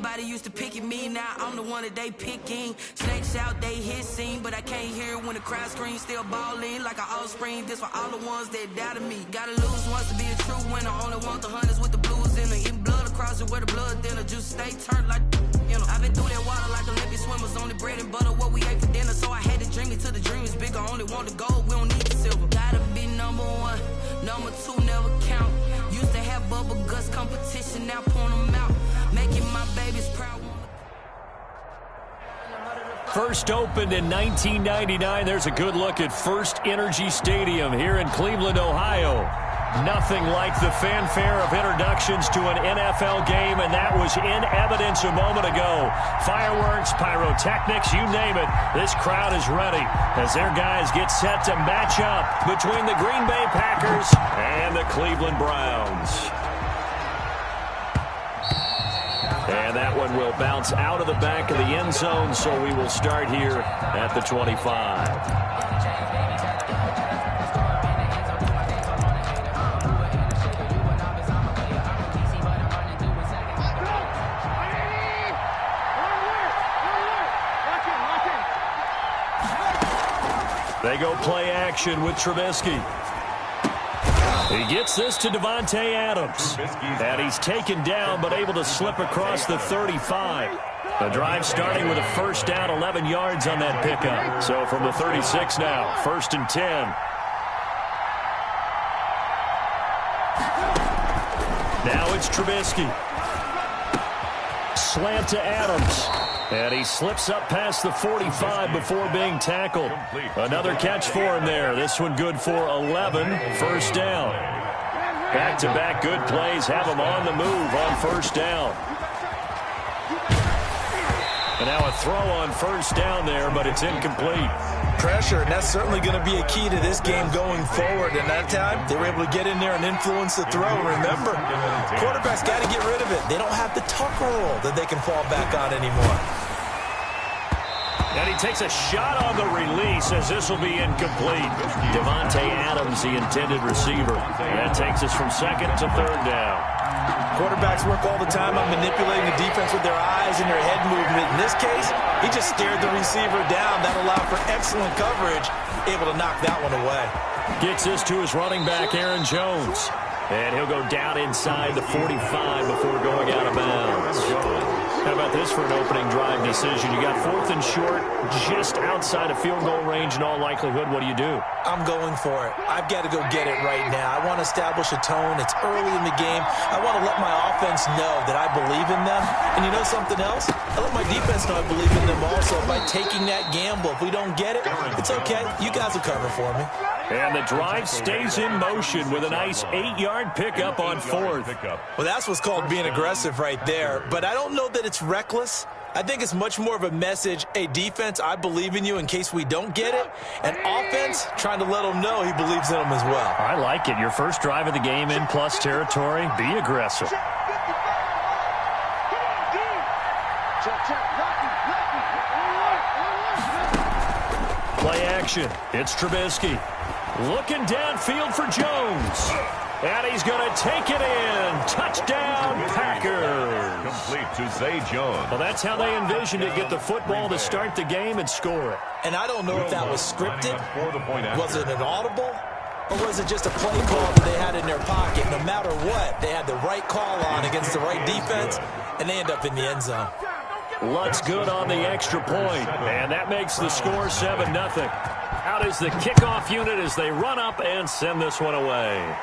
Everybody used to pick at me, now I'm the one that they picking. Snakes out, they hissing, but I can't hear it when the crowd screams. Still balling like an offspring. This for all the ones that doubted me. Gotta lose once to be a true winner. Only want the hunters with the blues in her. Eating blood across it where the blood thinner. Juice stay turned like, you know. I've been through that water like Olympic swimmers. Only bread and butter what we ate for dinner. So I had to dream it till the dream is bigger. Only want the gold, we don't need the silver. Gotta be number one, number two never count. Used to have bubble guts competition, now point them out. Making my babies proud. First opened in 1999. There's a good look at First Energy Stadium here in Cleveland, Ohio. Nothing like the fanfare of introductions to an NFL game, and that was in evidence a moment ago. Fireworks, pyrotechnics, you name it. This crowd is ready as their guys get set to match up between the Green Bay Packers and the Cleveland Browns. And that one will bounce out of the back of the end zone, so we will start here at the 25. They go play action with Trubisky. He gets this to Davante Adams. And he's taken down but able to slip across the 35. The drive starting with a first down, 11 yards on that pickup. So from the 36 now, 1st and 10. Now it's Trubisky. Slant to Adams. And he slips up past the 45 before being tackled. Another catch for him there. This one good for 11. First down. Back-to-back good plays have him on the move on first down. And now a throw on first down there, but it's incomplete. Pressure, and that's certainly going to be a key to this game going forward. And that time, they were able to get in there and influence the throw. Remember, quarterbacks got to get rid of it. They don't have the Tucker roll that they can fall back on anymore. And he takes a shot on the release as this will be incomplete. Davante Adams, the intended receiver. And that takes us from second to third down. Quarterbacks work all the time on manipulating the defense with their eyes and their head movement. In this case, he just stared the receiver down. That allowed for excellent coverage, able to knock that one away. Gets this to his running back, Aaron Jones. And he'll go down inside the 45 before going out of bounds. How about this for an opening drive decision? You got 4th and short, just outside of field goal range in all likelihood. What do you do? I'm going for it. I've got to go get it right now. I want to establish a tone. It's early in the game. I want to let my offense know that I believe in them. And you know something else? I let my defense know I believe in them also by taking that gamble. If we don't get it, it's okay. You guys will cover for me. And the drive stays in motion with a nice 8-yard pickup on 4th. Well, that's what's called being aggressive right there. But I don't know that it's reckless. I think it's much more of a message, hey, defense, I believe in you in case we don't get it. And offense, trying to let him know he believes in them as well. I like it. Your first drive of the game in plus territory. Be aggressive. Play action. It's Trubisky. Looking downfield for Jones. And he's going to take it in. Touchdown, Packers. Complete to Zay Jones. Well, that's how they envisioned it. Get the football to start the game and score it. And I don't know if that was scripted. Was it an audible? Or was it just a play call that they had in their pocket? No matter what, they had the right call on against the right defense, and they end up in the end zone. Lutz good on the extra point, and that makes the score 7-0. Out is the kickoff unit as they run up and send this one away.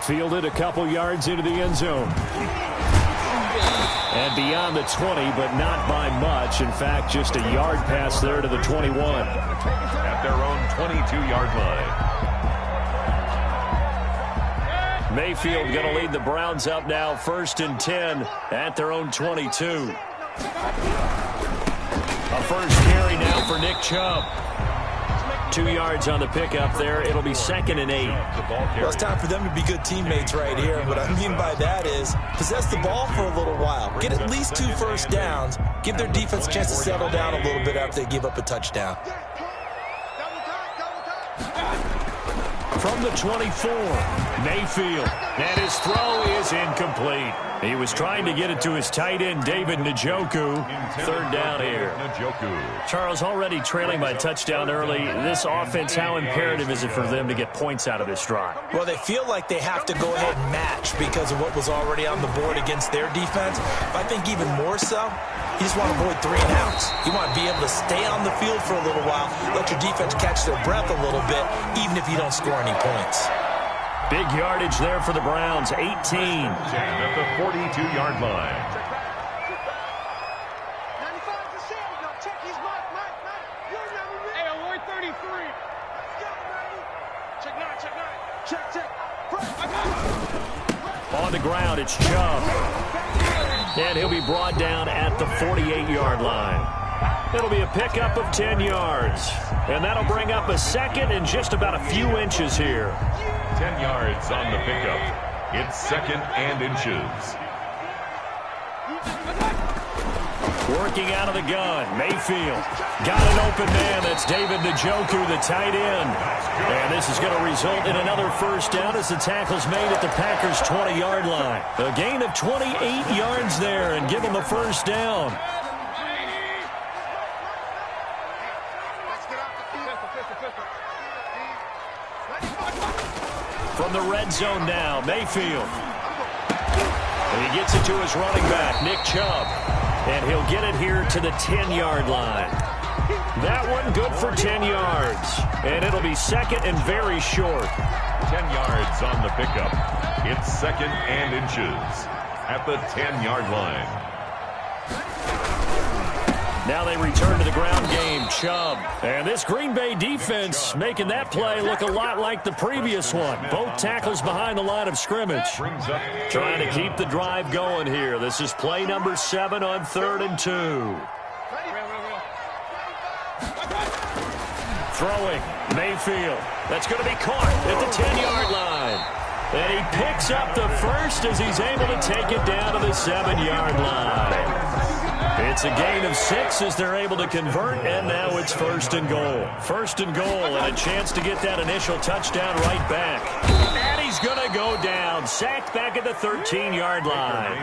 Fielded a couple yards into the end zone. And beyond the 20, but not by much. In fact, just a yard pass there to the 21. At their own 22-yard line. Mayfield going to lead the Browns up now, 1st and 10 at their own 22. A first carry now for Nick Chubb. 2 yards on the pickup there. It'll be 2nd and 8. Well, it's time for them to be good teammates right here. And what I mean by that is possess the ball for a little while. Get at least 2 first downs. Give their defense a chance to settle down a little bit after they give up a touchdown. From the 24, Mayfield, and his throw is incomplete. He was trying to get it to his tight end, David Njoku. Third down here. Charles, already trailing by a touchdown early. This offense, how imperative is it for them to get points out of this drive? Well, they feel like they have to go ahead and match because of what was already on the board against their defense. But I think even more so, you just want to avoid 3 and outs. You want to be able to stay on the field for a little while, let your defense catch their breath a little bit, even if you don't score any points. Big yardage there for the Browns, 18. At the 42-yard line. 95%. No, check his mic. You remember me? Hey, Lloyd 33. Check 9. On the ground, it's Chubb. And he'll be brought down at the 48-yard line. It'll be a pickup of 10 yards. And that'll bring up a second and just about a few inches here. 10 yards on the pickup. It's second and inches. Working out of the gun, Mayfield. Got an open man. That's David Njoku, the tight end. And this is going to result in another first down as the tackle's made at the Packers' 20-yard line. A gain of 28 yards there and give them a first down. From the red zone now, Mayfield. And he gets it to his running back, Nick Chubb. And he'll get it here to the 10-yard line. That one good for 10 yards. And it'll be second and very short. 10 yards on the pickup. It's second and inches at the 10-yard line. Now they return to the ground game, Chubb. And this Green Bay defense making that play look a lot like the previous one. Both tackles behind the line of scrimmage. Trying to keep the drive going here. This is play number 7 on 3rd and 2. Throwing, Mayfield. That's going to be caught at the 10-yard line. And he picks up the first as he's able to take it down to the 7-yard line. It's a gain of 6 as they're able to convert, and now it's 1st and goal. 1st and goal, and a chance to get that initial touchdown right back. And he's going to go down. Sacked back at the 13-yard line.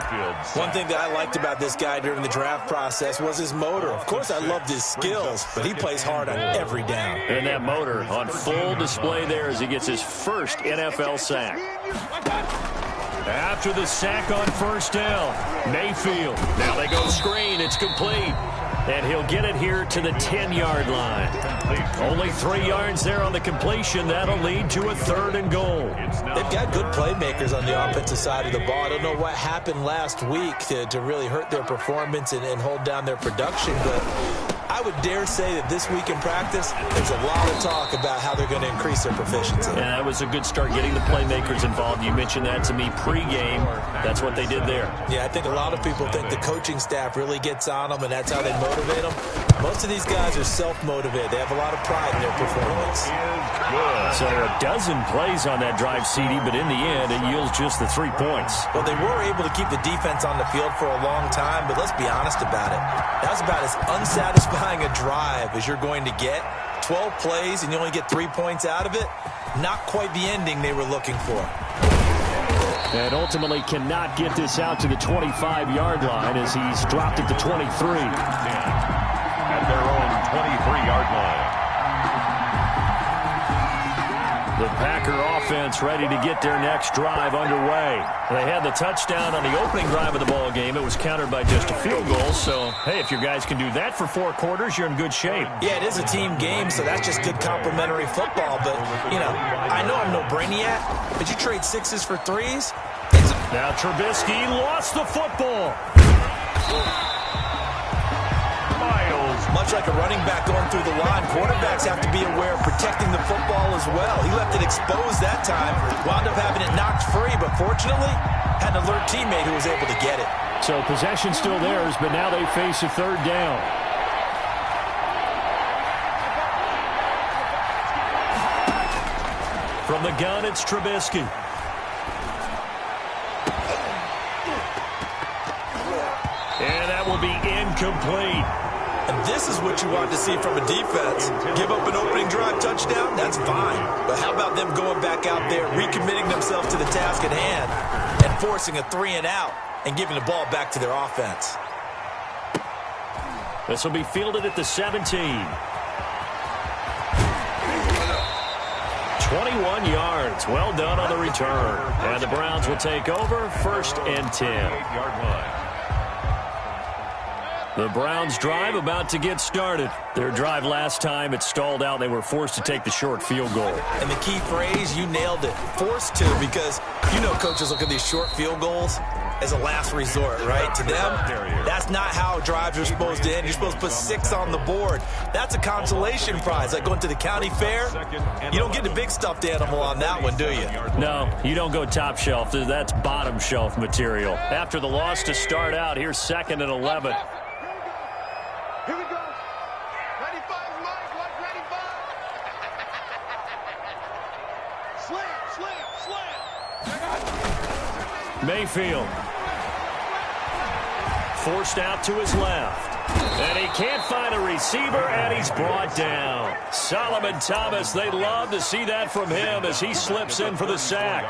One thing that I liked about this guy during the draft process was his motor. Of course, I loved his skills, but he plays hard on every down. And that motor on full display there as he gets his first NFL sack. After the sack on first down, Mayfield. Now they go screen. It's complete. And he'll get it here to the 10-yard line. Only 3 yards there on the completion. That'll lead to a 3rd and goal. They've got good playmakers on the offensive side of the ball. I don't know what happened last week to really hurt their performance and hold down their production, but I would dare say that this week in practice, there's a lot of talk about how they're going to increase their proficiency. Yeah, that was a good start getting the playmakers involved. You mentioned that to me pregame. That's what they did there. Yeah, I think a lot of people think the coaching staff really gets on them, and that's how they motivate them. Most of these guys are self-motivated. They have a lot of pride in their performance. So a dozen plays on that drive, CD, but in the end, it yields just the 3 points. Well, they were able to keep the defense on the field for a long time, but let's be honest about it. That was about as unsatisfying a drive as you're going to get. 12 plays, and you only get 3 points out of it. Not quite the ending they were looking for. And ultimately cannot get this out to the 25-yard line as he's dropped it to 23. At their own 23-yard line. The Packer offense ready to get their next drive underway. They had the touchdown on the opening drive of the ball game. It was countered by just a field goal. So, hey, if your guys can do that for 4 quarters, you're in good shape. Yeah, it is a team game, so that's just good complimentary football. But, you know I'm no brainiac, but you trade 6s for 3s? Now Trubisky lost the football. Much like a running back going through the line, quarterbacks have to be aware of protecting the football as well. He left it exposed that time, wound up having it knocked free, but fortunately, had an alert teammate who was able to get it. So possession still theirs, but now they face a 3rd down. From the gun, it's Trubisky. And that will be incomplete. And this is what you want to see from a defense. Give up an opening drive touchdown, that's fine. But how about them going back out there, recommitting themselves to the task at hand, and forcing a 3-and-out and giving the ball back to their offense. This will be fielded at the 17. 21 yards. Well done on the return. And the Browns will take over 1st and 10. The Browns drive about to get started. Their drive last time, it stalled out. They were forced to take the short field goal. And the key phrase, you nailed it. Forced to, because you know coaches look at these short field goals as a last resort, right? To them, that's not how drives are supposed to end. You're supposed to put 6 on the board. That's a consolation prize, like going to the county fair. You don't get the big stuffed animal on that one, do you? No, you don't go top shelf. That's bottom shelf material. After the loss to start out, here's 2nd and 11. Here we go. 95, Mike, like 95. Slam. Mayfield. Forced out to his left. And he can't find a receiver, and he's brought down. Solomon Thomas, they love to see that from him as he slips in for the sack.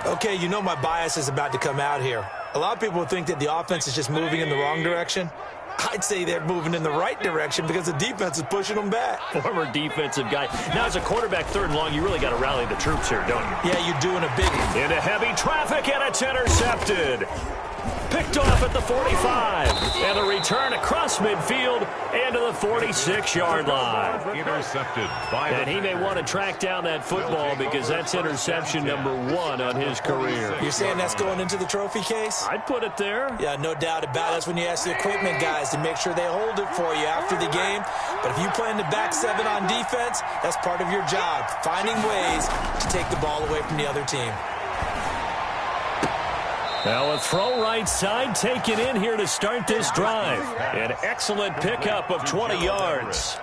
Okay, you know my bias is about to come out here. A lot of people think that the offense is just moving in the wrong direction. I'd say they're moving in the right direction because the defense is pushing them back. Former defensive guy. Now, as a quarterback 3rd and long, you really got to rally the troops here, don't you? Yeah, you're doing a big one. Into heavy traffic, and it's intercepted. Picked off at the 45. And a return across midfield into the 46-yard line. Intercepted. And he may want to track down that football because that's interception number 1 on his career. You're saying that's going into the trophy case? I'd put it there. Yeah, no doubt about it. That's when you ask the equipment guys to make sure they hold it for you after the game. But if you play in the back 7 on defense, that's part of your job, finding ways to take the ball away from the other team. Now a throw right side taken in here to start this drive. An excellent pickup of 20 yards.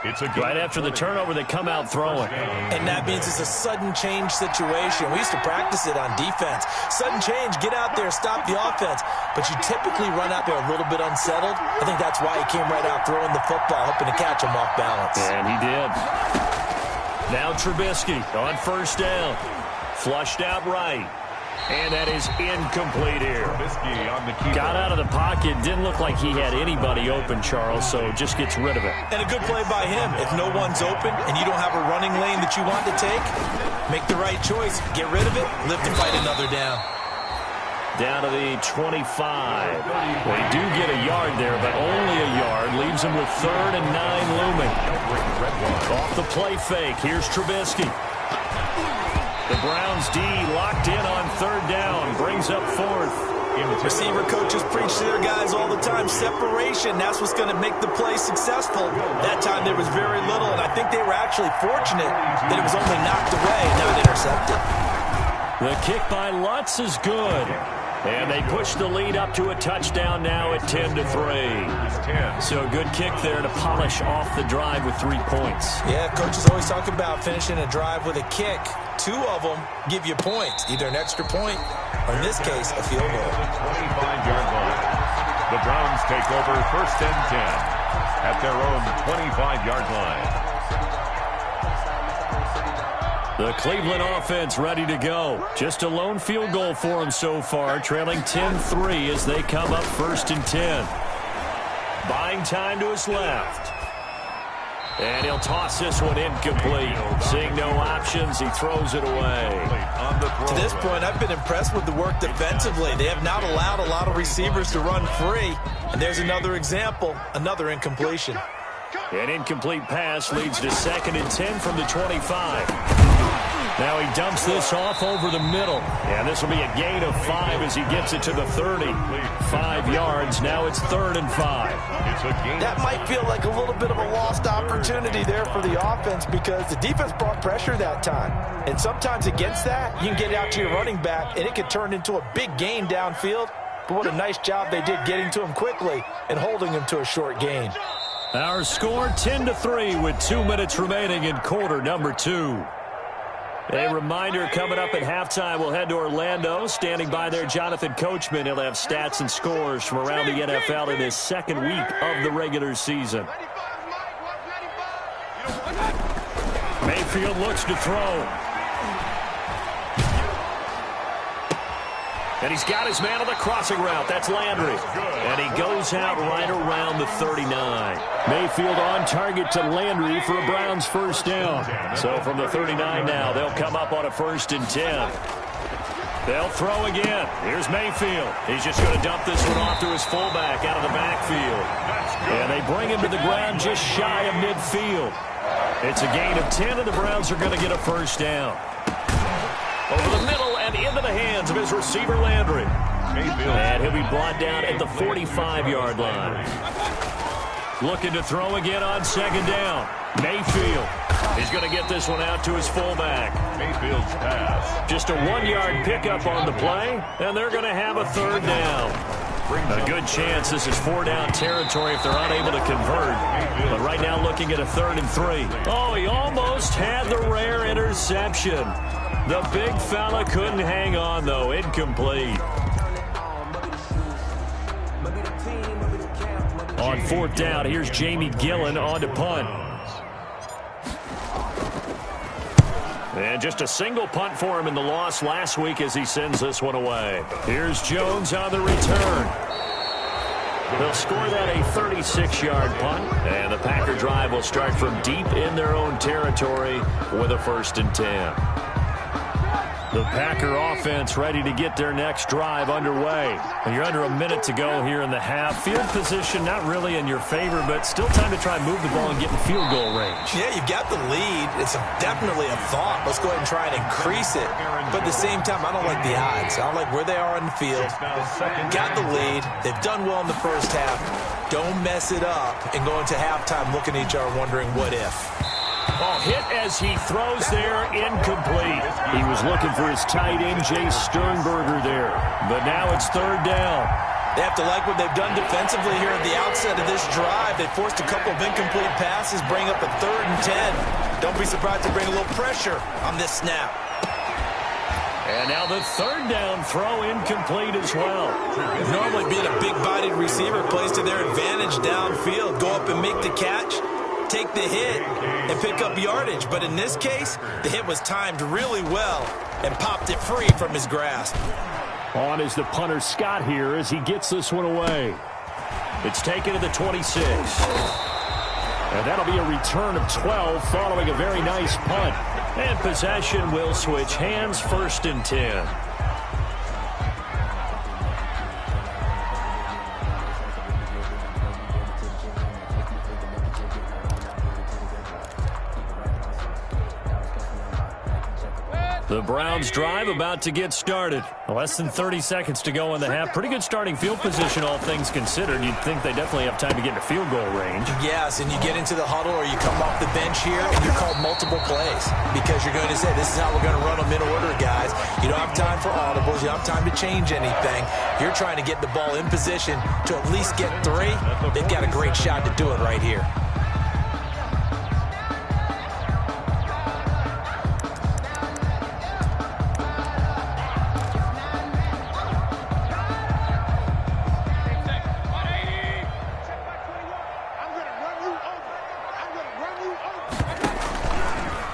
Right after the turnover, they come out throwing. And that means it's a sudden change situation. We used to practice it on defense. Sudden change, get out there, stop the offense. But you typically run out there a little bit unsettled. I think that's why he came right out throwing the football, hoping to catch him off balance. And he did. Now Trubisky on 1st down. Flushed out right. And that is incomplete here. Got out of the pocket. Didn't look like he had anybody open, Charles, so just gets rid of it. And a good play by him. If no one's open and you don't have a running lane that you want to take, make the right choice. Get rid of it. Live to fight another down. Down to the 25. They do get a yard there, but only a yard. Leaves them with 3rd and 9 looming. Off the play fake. Here's Trubisky. The Browns D locked in on 3rd down. Brings up 4th. Receiver coaches preach to their guys all the time. Separation, that's what's going to make the play successful. That time there was very little, and I think they were actually fortunate that it was only knocked away, not intercepted. The kick by Lutz is good. And they push the lead up to a touchdown now at 10-3. So a good kick there to polish off the drive with 3 points. Yeah, coaches always talk about finishing a drive with a kick. 2 of them give you points, either an extra point or, in this case, a field goal. 25-yard line. The Browns take over 1st and 10 at their own 25-yard line. The Cleveland offense ready to go. Just a lone field goal for them so far, trailing 10-3 as they come up 1st and 10. Buying time to his left. And he'll toss this one incomplete. Seeing no options, he throws it away. To this point, I've been impressed with the work defensively. They have not allowed a lot of receivers to run free. And there's another example, another incompletion. An incomplete pass leads to 2nd and 10 from the 25. Now he dumps this off over the middle. And this will be a gain of 5 as he gets it to the 30. 5 yards. Now it's 3rd and 5. That might feel like a little bit of a lost opportunity there for the offense because the defense brought pressure that time. And sometimes against that, you can get out to your running back, and it could turn into a big gain downfield. But what a nice job they did getting to him quickly and holding him to a short gain. Our score 10-3 with 2 minutes remaining in quarter number 2. A reminder coming up at halftime, we'll head to Orlando. Standing by there, Jonathan Coachman. He'll have stats and scores from around the NFL in his second week of the regular season. Mayfield looks to throw. And he's got his man on the crossing route. That's Landry. And he goes out right around the 39. Mayfield on target to Landry for a Browns first down. So from the 39 now, they'll come up on a 1st and 10. They'll throw again. Here's Mayfield. He's just going to dump this one off to his fullback out of the backfield. And they bring him to the ground just shy of midfield. It's a gain of 10, and the Browns are going to get a first down. Over the middle and into the hands of his receiver, Landry. And he'll be brought down at the 45-yard line. Looking to throw again on 2nd down. Mayfield. He's going to get this one out to his fullback. Mayfield's pass. Just a 1-yard pickup on the play, and they're going to have a 3rd down. A good chance this is 4-down territory if they're unable to convert. But right now looking at a 3rd and 3. Oh, he almost had the rare interception. The big fella couldn't hang on, though. Incomplete. On 4th down, here's Jamie Gillen on to punt. And just a single punt for him in the loss last week as he sends this one away. Here's Jones on the return. They'll score that a 36-yard punt. And the Packer drive will start from deep in their own territory with a 1st and 10. The Packer offense ready to get their next drive underway. And you're under a minute to go here in the half. Field position not really in your favor, but still time to try and move the ball and get in field goal range. Yeah, you've got the lead. It's definitely a thought. Let's go ahead and try and increase it. But at the same time, I don't like the odds. I don't like where they are on the field. Got the lead. They've done well in the first half. Don't mess it up and go into halftime looking at each other wondering what if. Oh, hit as he throws there, incomplete. He was looking for his tight end, Jay Sternberger there. But now it's 3rd down. They have to like what they've done defensively here at the outset of this drive. They forced a couple of incomplete passes, bring up a 3rd and 10. Don't be surprised to bring a little pressure on this snap. And now the 3rd down throw incomplete as well. Normally being a big-bodied receiver plays to their advantage downfield. Go up and make the catch, take the hit, and pick up yardage. But in this case, the hit was timed really well and popped it free from his grasp. On is the punter Scott here as he gets this one away. It's taken to the 26. And that'll be a return of 12 following a very nice punt. And possession will switch hands, 1st and 10. The Browns drive about to get started. Less than 30 seconds to go in the half. Pretty good starting field position, all things considered. You'd think they definitely have time to get into field goal range. Yes, and you get into the huddle or you come off the bench here and you're called multiple plays because you're going to say, this is how we're going to run them in order, guys. You don't have time for audibles. You don't have time to change anything. You're trying to get the ball in position to at least get 3. They've got a great shot to do it right here.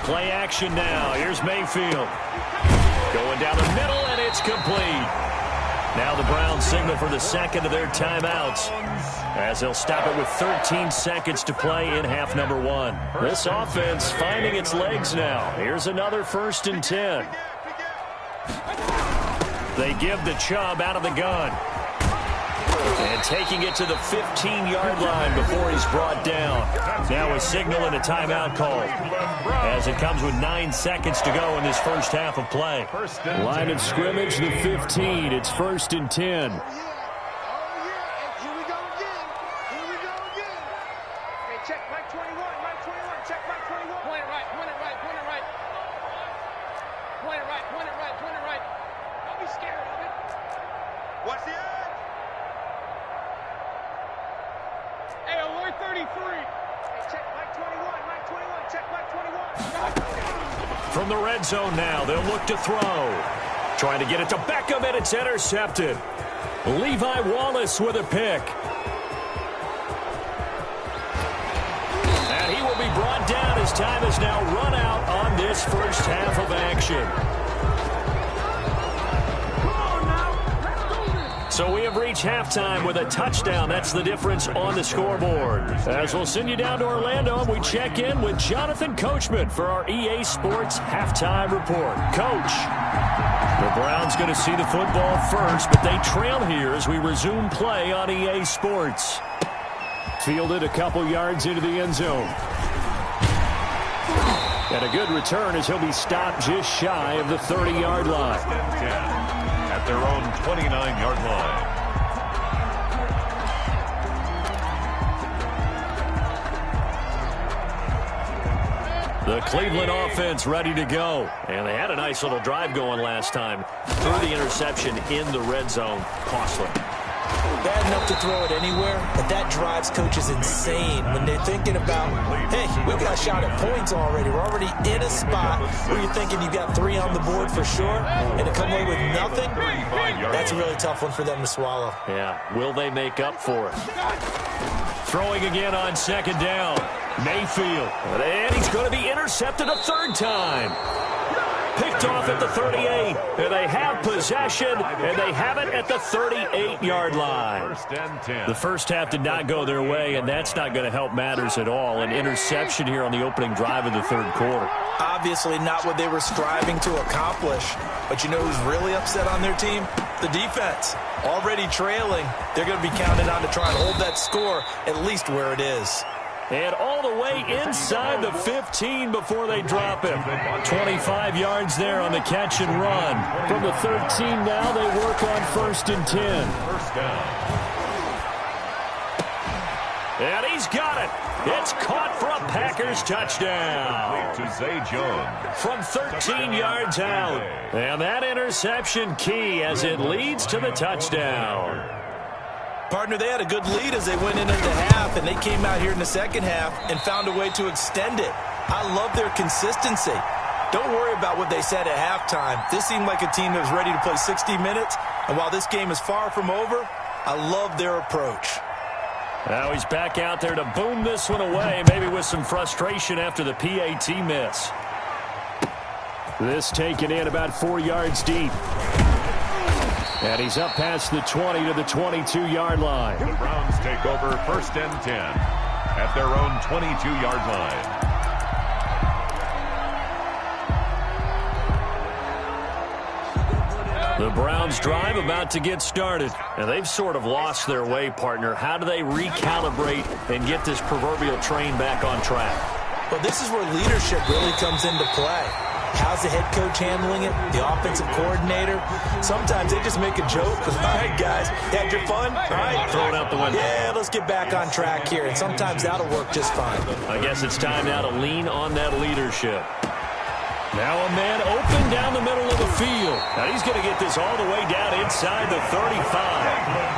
Play action now. Here's Mayfield. Going down the middle, and it's complete. Now the Browns signal for the 2nd of their timeouts as they'll stop it with 13 seconds to play in half number 1. This offense finding its legs now. Here's another 1st and 10. They give the Chubb out of the gun. And taking it to the 15-yard line before he's brought down. Now a signal and a timeout call as it comes with 9 seconds to go in this first half of play. Line of scrimmage, the 15. It's 1st and 10. Here we go again. Here we go again. Hey, check Mike 21. Mike 21. Check Mike 21. Point it right. Point it right. Point it right. Point it right. Point it right. Point it right. Don't be scared of it. Watch the edge. Hey, alert 33. check Mike 21, Mike 21, check Mike 21. From the red zone now, they'll look to throw. Trying to get it to Beckham, and it's intercepted. Levi Wallace with a pick. And he will be brought down as time has now run out on this first half of action. So we have reached halftime with a touchdown. That's the difference on the scoreboard. As we'll send you down to Orlando, and we check in with Jonathan Coachman for our EA Sports Halftime Report. Coach, the Browns going to see the football first, but they trail here as we resume play on EA Sports. Fielded a couple yards into the end zone. And a good return as he'll be stopped just shy of the 30-yard line. At their own 29-yard line. The Cleveland offense ready to go. And they had a nice little drive going last time. Threw the interception in the red zone. Costly. Bad enough to throw it anywhere, but that drives coaches insane when they're thinking about, hey, we've got a shot at points already. We're already in a spot where you're thinking you've got 3 on the board for sure, and to come away with nothing, that's a really tough one for them to swallow. Yeah, will they make up for it? Throwing again on second down. Mayfield. And he's going to be intercepted a third time. Picked off at the 38, and they have possession, and they have it at the 38-yard line. The first half did not go their way, and that's not going to help matters at all. An interception here on the opening drive of the third quarter. Obviously not what they were striving to accomplish, but you know who's really upset on their team? The defense. Already trailing, they're going to be counted on to try and hold that score at least where it is. And all the way inside the 15 before they drop him. 25 yards there on the catch and run. From the 13 now, they work on 1st and 10. First down. And he's got it. It's caught for a Packers touchdown. To Zay Jones. From 13 yards out. And that interception key as it leads to the touchdown. Partner, they had a good lead as they went into half, and they came out here in the second half and found a way to extend it. I love their consistency. Don't worry about what they said at halftime. This seemed like a team that was ready to play 60 minutes, and while this game is far from over, I love their approach. Now he's back out there to boom this one away, maybe with some frustration after the PAT miss. This taken in about 4 yards deep. And he's up past the 20 to the 22-yard line. The Browns take over 1st and 10 at their own 22-yard line. The Browns drive about to get started. And they've sort of lost their way, partner. How do they recalibrate and get this proverbial train back on track? Well, this is where leadership really comes into play. How's the head coach handling it? The offensive coordinator? Sometimes they just make a joke. All right, guys, had your fun? All right. Throw it out the window. Yeah, let's get back on track here. And sometimes that'll work just fine. I guess it's time now to lean on that leadership. Now a man open down the middle of the field. Now he's going to get this all the way down inside the 35.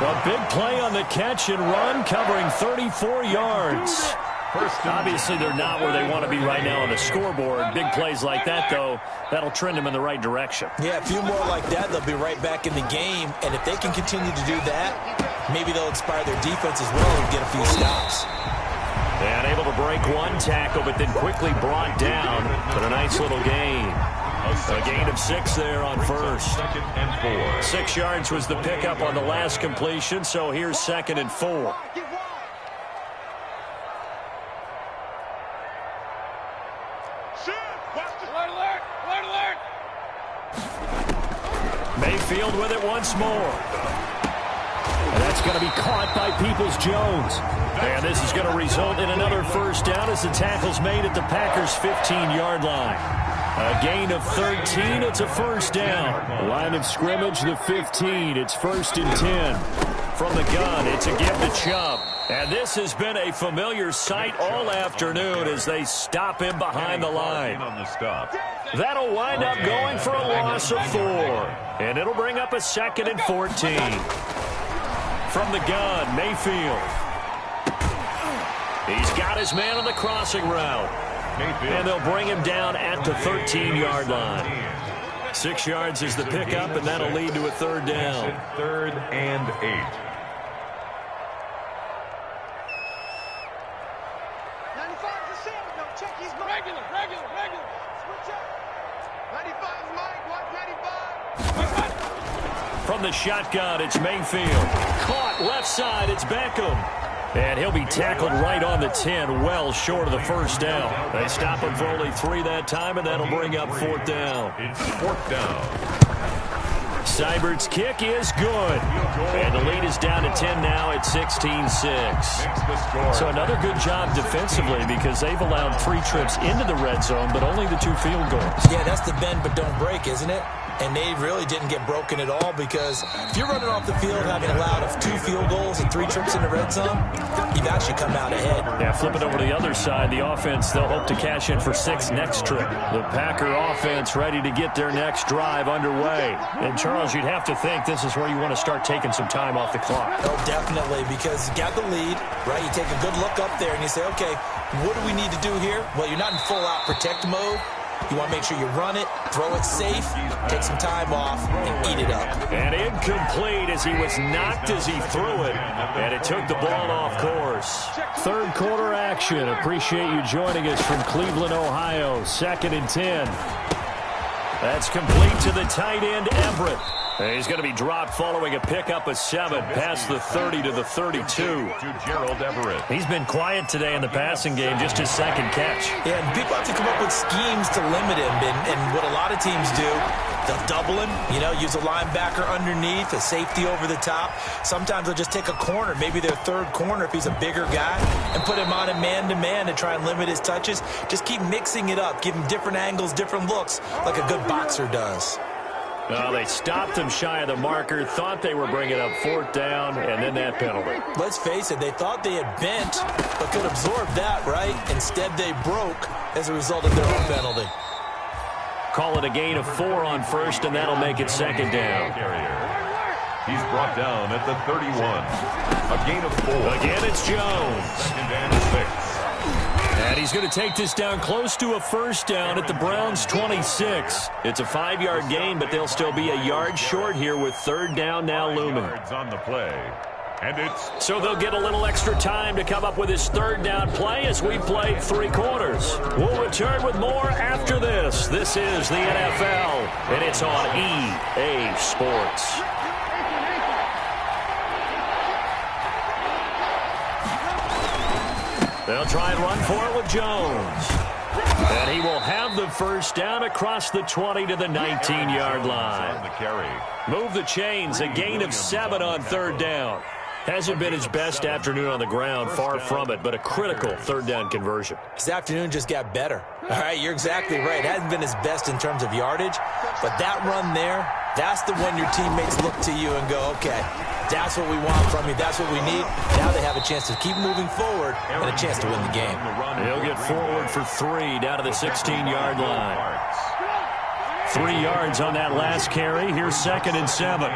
A big play on the catch and run, covering 34 yards. Obviously, they're not where they want to be right now on the scoreboard. Big plays like that, though, that'll trend them in the right direction. Yeah, a few more like that, they'll be right back in the game. And if they can continue to do that, maybe they'll inspire their defense as well and get a few stops. And able to break one tackle, but then quickly brought down. But a nice little gain. A gain of 6 there on first. 2nd and 4. 6 yards was the pickup on the last completion, so here's 2nd and 4. Mayfield with it once more. And that's going to be caught by Peoples-Jones. And this is going to result in another first down as the tackle's made at the Packers' 15-yard line. A gain of 13, it's a first down. Line of scrimmage, the 15. It's 1st and 10. From the gun, it's a give to Chubb. And this has been a familiar sight all afternoon as they stop him behind the line. On the stop. That'll wind up going for a loss of 4. And it'll bring up a 2nd and 14. From the gun, Mayfield. He's got his man on the crossing route. And they'll bring him down at the 13-yard line. 6 yards is the pickup, and that'll lead to a third down. 3rd and 8. 95%. No, check his regular. Switch up. 95 is Mike. Watch 95. From the shotgun, it's Mayfield. Caught left side, it's Beckham. And he'll be tackled right on the 10, well short of the first down. They stop him for only 3 that time, and that'll bring up 4th down. It's 4th down. Seibert's kick is good. And the lead is down to 10 now at 16-6. So another good job defensively because they've allowed 3 trips into the red zone, but only the 2 field goals. Yeah, that's the bend but don't break, isn't it? And they really didn't get broken at all because if you're running off the field having allowed 2 field goals and 3 trips in the red zone, you've actually come out ahead. Yeah, flipping over to the other side, the offense, they'll hope to cash in for 6 next trip. The Packer offense ready to get their next drive underway. And, Charles, you'd have to think this is where you want to start taking some time off the clock. Oh, definitely, because you got the lead, right? You take a good look up there and you say, okay, what do we need to do here? Well, you're not in full-out protect mode. You want to make sure you run it, throw it safe, take some time off, and eat it up. And incomplete as he was knocked as he threw it, and it took the ball off course. 3rd quarter action. Appreciate you joining us from Cleveland, Ohio. 2nd and 10. That's complete to the tight end, Everett. And he's going to be dropped following a pickup of 7 past the 30 to the 32. To Gerald Everett. He's been quiet today in the passing game, just his 2nd catch. Yeah, and people have to come up with schemes to limit him. And what a lot of teams do, they'll double him, use a linebacker underneath, a safety over the top. Sometimes they'll just take a corner, maybe their 3rd corner if he's a bigger guy, and put him on a man-to-man to try and limit his touches. Just keep mixing it up, give him different angles, different looks, like a good boxer does. They stopped him shy of the marker, thought they were bringing up 4th down, and then that penalty. Let's face it, they thought they had bent, but could absorb that, right? Instead, they broke as a result of their own penalty. Call it a gain of 4 on 1st, and that'll make it 2nd down. He's brought down at the 31. A gain of 4. Again, it's Jones. 2nd and 6. And he's going to take this down close to a 1st down at the Browns' 26. It's a 5-yard gain, but they'll still be a yard short here with 3rd down now looming. On the play. And it's so they'll get a little extra time to come up with his 3rd down play as we played 3 quarters. We'll return with more after this. This is the NFL, and it's on EA Sports. They'll try and run for it with Jones. And he will have the 1st down across the 20 to the 19-yard line. Move the chains, a gain of 7 on 3rd down. Hasn't been his best afternoon on the ground, far from it, but a critical 3rd down conversion. His afternoon just got better. All right, you're exactly right. It hasn't been his best in terms of yardage, but that run there, that's the one your teammates look to you and go, okay, that's what we want from you. That's what we need. Now they have a chance to keep moving forward and a chance to win the game. He'll get forward for 3 down to the 16-yard line. 3 yards on that last carry. Here's 2nd and 7.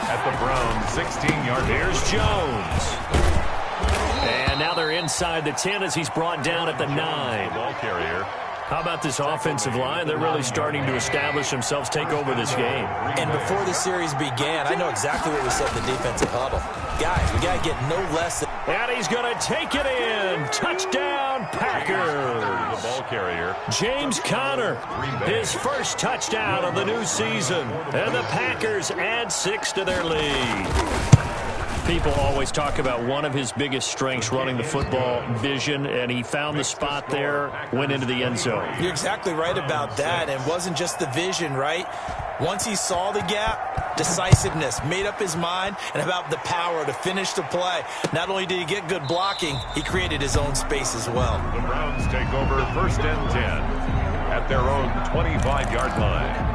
At the Browns' 16-yard. Here's Jones. And now they're inside the 10 as he's brought down at the 9. Ball carrier. How about this offensive line? They're really starting to establish themselves, take over this game. And before the series began, I know exactly what we said in the defensive huddle. Guys, we got to get no less than... And he's going to take it in. Touchdown, Packers. The ball carrier. James Conner, his 1st touchdown of the new season. And the Packers add 6 to their lead. People always talk about one of his biggest strengths, running the football, vision, and he found the spot there, went into the end zone. You're exactly right about that, and it wasn't just the vision, right? Once he saw the gap, decisiveness, made up his mind, and about the power to finish the play. Not only did he get good blocking, he created his own space as well. The Browns take over 1st and 10 at their own 25-yard line.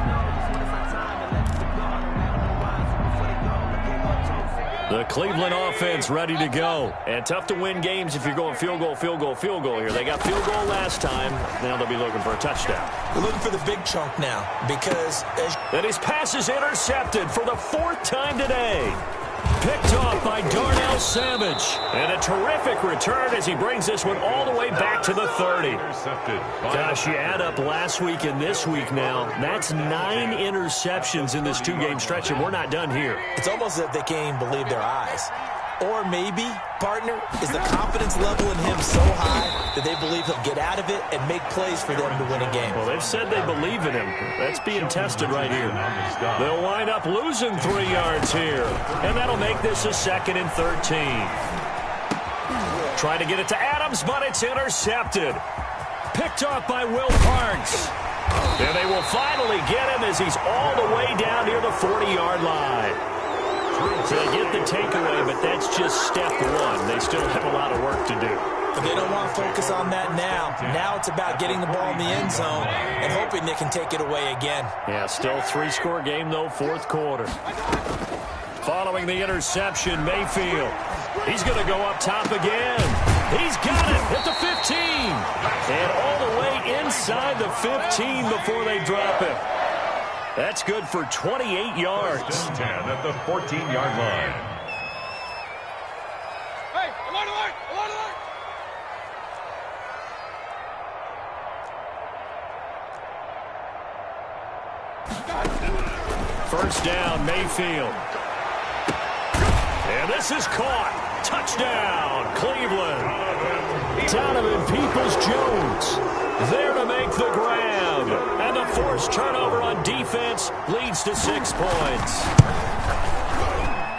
The Cleveland offense ready to go. And tough to win games if you're going field goal, field goal, field goal here. They got field goal last time. Now they'll be looking for a touchdown. We're looking for the big chunk now because... And his pass is intercepted for the 4th time today. Picked off by Darnell Savage. And a terrific return as he brings this one all the way back to the 30. Gosh, you add up last week and this week now. That's 9 interceptions in this 2-game stretch, and we're not done here. It's almost as if they can't even believe their eyes. Or maybe, partner, is the confidence level in him so high that they believe he'll get out of it and make plays for them to win a game. Well, they've said they believe in him. That's being tested right here. They'll wind up losing 3 yards here. And that'll make this a 2nd and 13. Trying to get it to Adams, but it's intercepted. Picked off by Will Parks. And they will finally get him as he's all the way down near the 40-yard line. So they get the takeaway, but that's just step 1. They still have a lot of work to do. But they don't want to focus on that now. Now it's about getting the ball in the end zone and hoping they can take it away again. Yeah, still 3-score game, though, 4th quarter. Following the interception, Mayfield. He's going to go up top again. He's got it at the 15. And all the way inside the 15 before they drop it. That's good for 28 yards. 10 at the 14-yard line. Hey, alert, alert, alert, alert. First down, Mayfield. And this is caught. Touchdown, Cleveland. Donovan Peoples-Jones there to make the grab. And the forced turnover on defense leads to 6 points.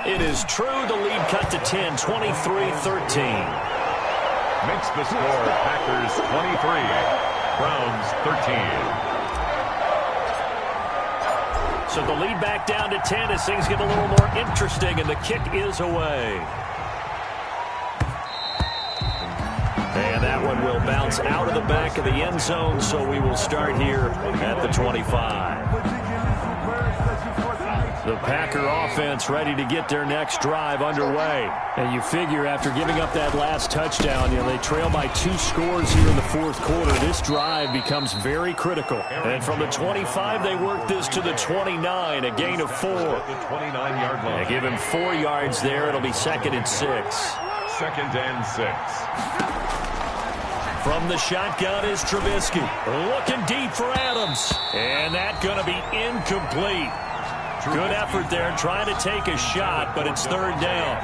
It is true. The lead cut to 10, 23-13. Makes the score Packers 23, Browns 13. So the lead back down to 10 as things get a little more interesting, and the kick is away. And that one will bounce out of the back of the end zone, so we will start here at the 25. The Packer offense ready to get their next drive underway. And you figure after giving up that last touchdown, they trail by 2 scores here in the 4th quarter. This drive becomes very critical. And from the 25, they work this to the 29, a gain of 4. The 29-yard line. They give him 4 yards there. It'll be 2nd and 6. 2nd and 6. From the shotgun is Trubisky. Looking deep for Adams. And that's going to be incomplete. Good effort there trying to take a shot, but it's 3rd down.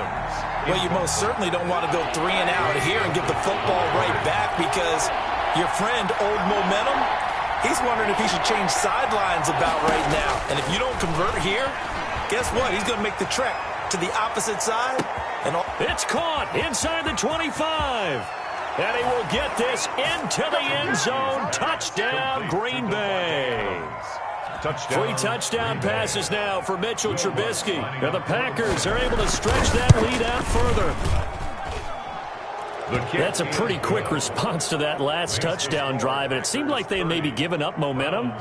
Well, you most certainly don't want to go 3 and out here and give the football right back because your friend, Old Momentum, he's wondering if he should change sidelines about right now. And if you don't convert here, guess what? He's going to make the trek to the opposite side. And it's caught inside the 25. And he will get this into the end zone. Touchdown, Green Bay. Touchdown. 3 touchdown passes now for Mitchell Trubisky. And the Packers are able to stretch that lead out further. That's a pretty quick response to that last touchdown drive, and it seemed like they had maybe given up momentum.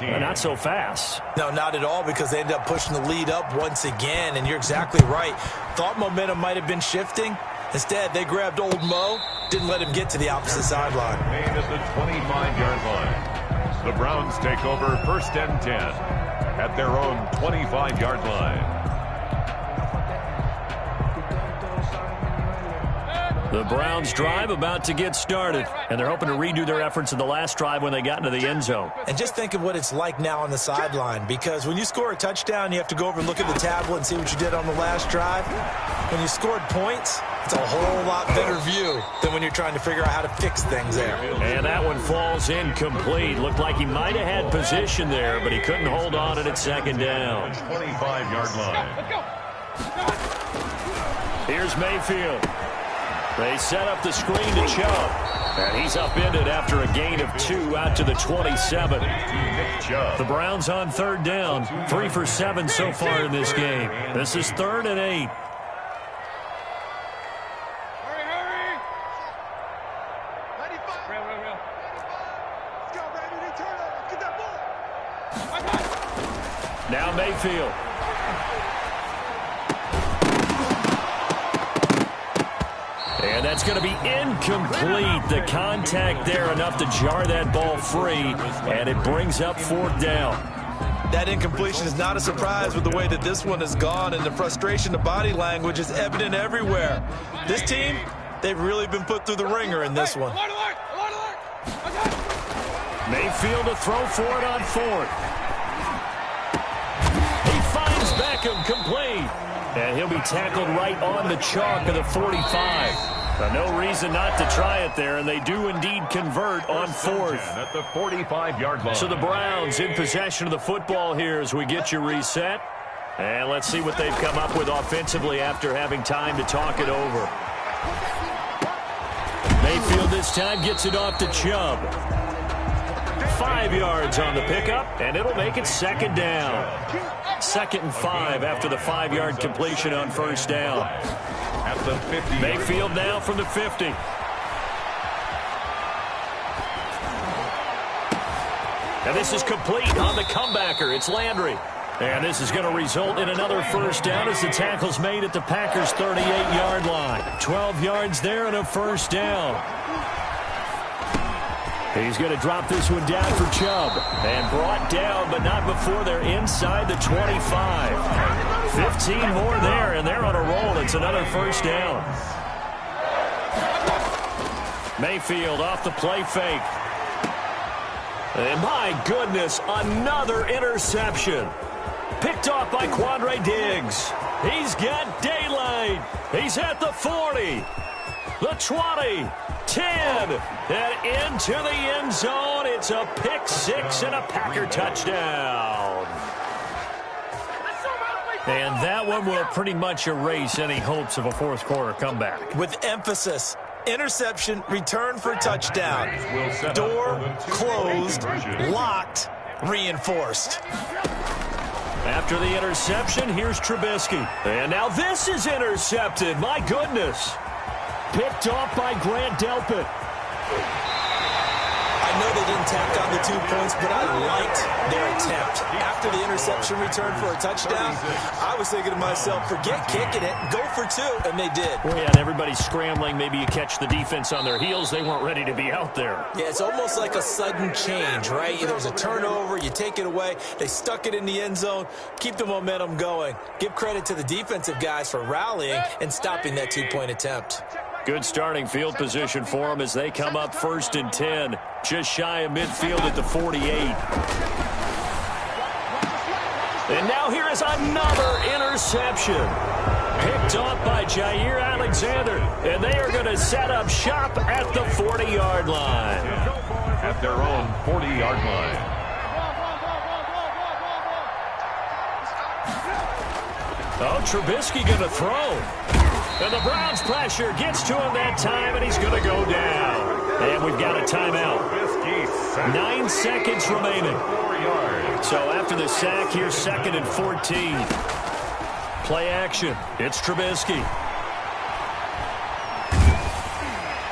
Not so fast. No, not at all, because they ended up pushing the lead up once again, and you're exactly right. Thought momentum might have been shifting. Instead, they grabbed Old Mo, didn't let him get to the opposite sideline. Made at the 25-yard line. The Browns take over 1st and 10 at their own 25-yard line. The Browns drive about to get started, and they're hoping to redo their efforts in the last drive when they got into the end zone. And just think of what it's like now on the sideline, because when you score a touchdown, you have to go over and look at the tablet and see what you did on the last drive. When you scored points, it's a whole lot better view than when you're trying to figure out how to fix things there. And that one falls incomplete. Looked like he might have had position there, but he couldn't hold on it at 2nd down. 25-yard line. Here's Mayfield. They set up the screen to Chubb. And he's upended after a gain of 2 out to the 27. The Browns on 3rd down. 3 for 7 so far in this game. This is 3rd and 8. Hurry! 95. Real. Let's go, baby. They turn over. Get that ball. Now Mayfield. And that's going to be incomplete. The contact there enough to jar that ball free, and it brings up 4th down. That incompletion is not a surprise with the way that this one has gone, and the frustration, the body language is evident everywhere. This team, they've really been put through the ringer in this one. Mayfield to throw for it on fourth. He finds Beckham complete. And he'll be tackled right on the chalk of the 45. No reason not to try it there, and they do indeed convert on fourth. At the 45-yard line. So the Browns in possession of the football here as we get you reset. And let's see what they've come up with offensively after having time to talk it over. Mayfield this time gets it off to Chubb. 5 yards on the pickup, and it'll make it second down. 2nd and 5 after the 5-yard completion on first down. At the 50. Mayfield now from the 50. And this is complete on the comebacker. It's Landry. And this is going to result in another first down as the tackle's made at the Packers' 38-yard line. 12 yards there and a first down. He's going to drop this one down for Chubb. And brought down, but not before they're inside the 25. 15 more there, and they're on a roll. It's another first down. Mayfield off the play fake. And my goodness, another interception. Picked off by Quandre Diggs. He's got daylight. He's at the 40. The 20. 10, and into the end zone. It's a pick six and a Packer touchdown. And that one will pretty much erase any hopes of a fourth quarter comeback. With emphasis, interception, return for touchdown. Door closed, locked, reinforced. After the interception, here's Trubisky. And now this is intercepted. My goodness. Picked off by Grant Delpit. I know they didn't tack on the 2 points, but I liked their attempt. After the interception return for a touchdown, I was thinking to myself, forget kicking it, go for 2, and they did. Well, yeah, and everybody's scrambling. Maybe you catch the defense on their heels. They weren't ready to be out there. Yeah, it's almost like a sudden change, right? There's a turnover, you take it away, they stuck it in the end zone, keep the momentum going. Give credit to the defensive guys for rallying and stopping that 2-point attempt. Good starting field position for them as they come up 1st and 10. Just shy of midfield at the 48. And now here is another interception. Picked off by Jair Alexander. And they are going to set up shop at the 40-yard line. At their own 40-yard line. Oh, Trubisky going to throw. And the Browns pressure gets to him that time, and he's going to go down. And we've got a timeout. 9 seconds remaining. So after the sack, here's 2nd and 14. Play action. It's Trubisky.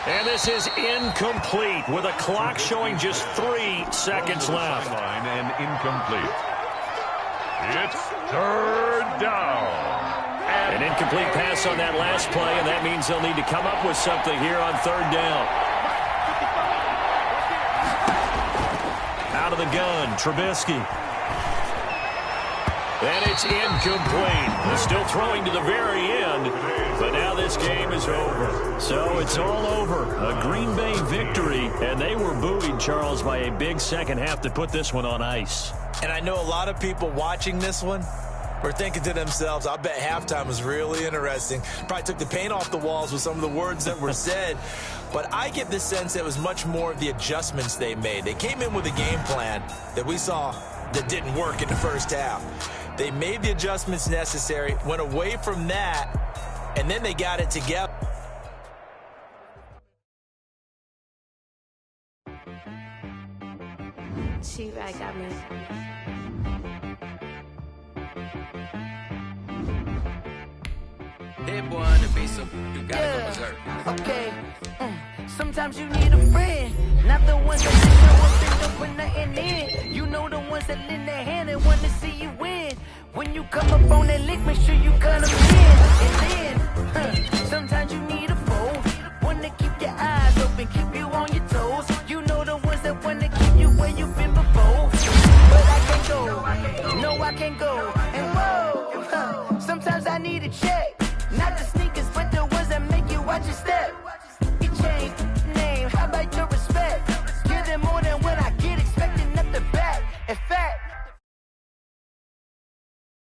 And this is incomplete with a clock showing just 3 seconds left. And incomplete. It's 3rd down. An incomplete pass on that last play, and that means they'll need to come up with something here on 3rd down. Out of the gun, Trubisky. And it's incomplete. They're still throwing to the very end, but now this game is over. So it's all over. A Green Bay victory, and they were buoyed, Charles, by a big second half to put this one on ice. And I know a lot of people watching this one were thinking to themselves, I bet halftime was really interesting. Probably took the paint off the walls with some of the words that were said. But I get the sense it was much more of the adjustments they made. They came in with a game plan that we saw that didn't work in the first half. They made the adjustments necessary, went away from that, and then they got it together. She-Rag got me. That boy on the beat, so you gotta go berserk. Okay. Sometimes you need a friend, not the ones that you know what's been up with nothing in. You know the ones that lend their hand and want to see you win. When you come up on that lick, make sure you cut them in. And then, sometimes you need a foe, one to keep your eyes open, keep you on your toes. You know the ones that want to keep you where you've been before. But I can't go need a check.